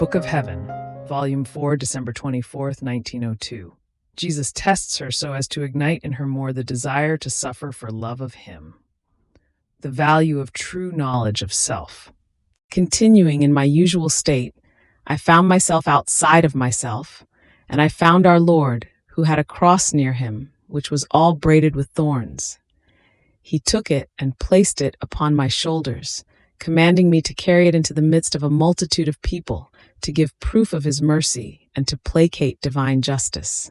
Book of Heaven, Volume 4, December 24th, 1902. Jesus tests her so as to ignite in her more the desire to suffer for love of him. The value of true knowledge of self. Continuing in my usual state, I found myself outside of myself, and I found our Lord, who had a cross near him, which was all braided with thorns. He took it and placed it upon my shoulders, commanding me to carry it into the midst of a multitude of people, to give proof of his mercy and to placate divine justice.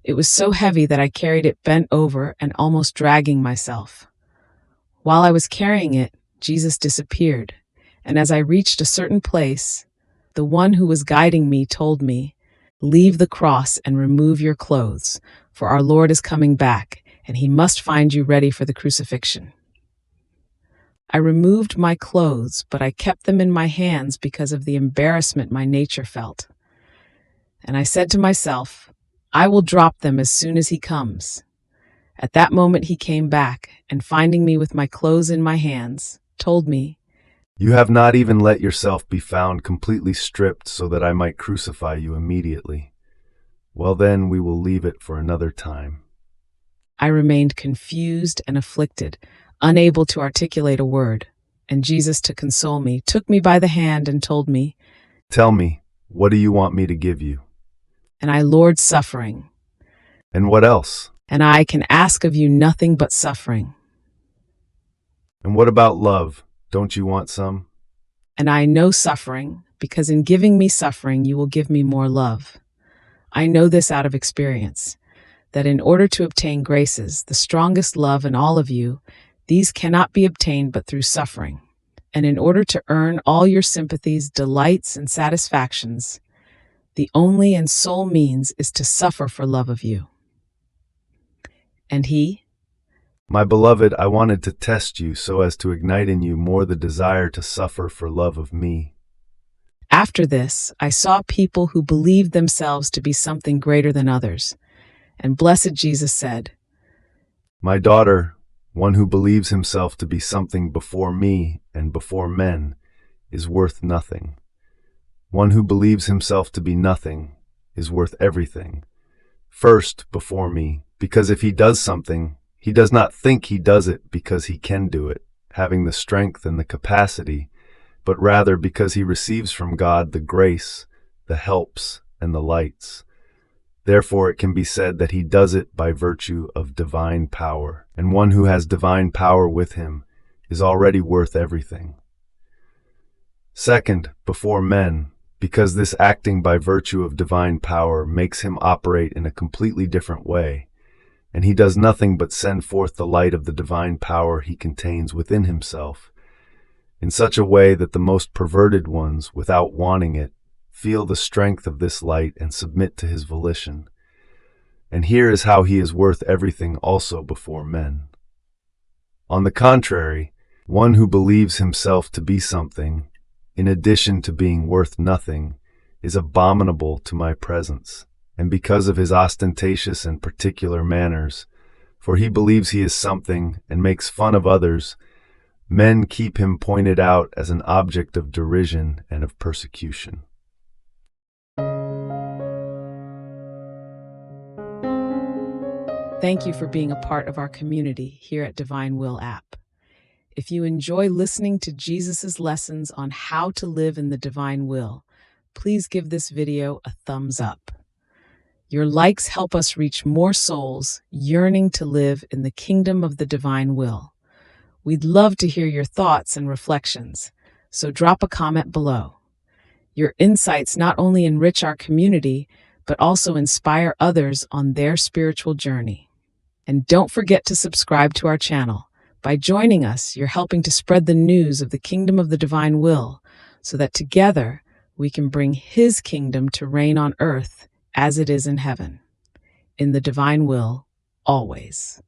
It was so heavy that I carried it bent over and almost dragging myself. While I was carrying it, Jesus disappeared, and as I reached a certain place, the one who was guiding me told me, "Leave the cross and remove your clothes, for our Lord is coming back, and he must find you ready for the crucifixion." I removed my clothes, but I kept them in my hands because of the embarrassment my nature felt. And I said to myself, I will drop them as soon as he comes. At that moment he came back, and finding me with my clothes in my hands, told me, "You have not even let yourself be found completely stripped so that I might crucify you immediately. Well then, we will leave it for another time." I remained confused and afflicted, unable to articulate a word, and Jesus, to console me, took me by the hand and told me, "Tell me, what do you want me to give you?" And I, "Lord, suffering." "And what else?" "And I can ask of you nothing but suffering." "And what about love? Don't you want some?" "And I know suffering, because in giving me suffering you will give me more love. I know this out of experience, that in order to obtain graces, the strongest love in all of you, these cannot be obtained but through suffering. And in order to earn all your sympathies, delights, and satisfactions, the only and sole means is to suffer for love of you." And he, "My beloved, I wanted to test you so as to ignite in you more the desire to suffer for love of me." After this, I saw people who believed themselves to be something greater than others. And blessed Jesus said, "My daughter, one who believes himself to be something before me and before men is worth nothing. One who believes himself to be nothing is worth everything. First, before me, because if he does something, he does not think he does it because he can do it, having the strength and the capacity, but rather because he receives from God the grace, the helps, and the lights. Therefore it can be said that he does it by virtue of divine power, and one who has divine power with him is already worth everything. Second, before men, because this acting by virtue of divine power makes him operate in a completely different way, and he does nothing but send forth the light of the divine power he contains within himself, in such a way that the most perverted ones, without wanting it, feel the strength of this light and submit to his volition. And here is how he is worth everything also before men. On the contrary, one who believes himself to be something, in addition to being worth nothing, is abominable to my presence, and because of his ostentatious and particular manners, for he believes he is something and makes fun of others, men keep him pointed out as an object of derision and of persecution. Thank you for being a part of our community here at Divine Will app. If you enjoy listening to Jesus's lessons on how to live in the divine will, please give this video a thumbs up. Your likes help us reach more souls yearning to live in the kingdom of the divine will. We'd love to hear your thoughts and reflections, so drop a comment below. Your insights not only enrich our community, but also inspire others on their spiritual journey. And don't forget to subscribe to our channel. By joining us, you're helping to spread the news of the kingdom of the divine will, so that together we can bring his kingdom to reign on earth as it is in heaven. In the divine will, always.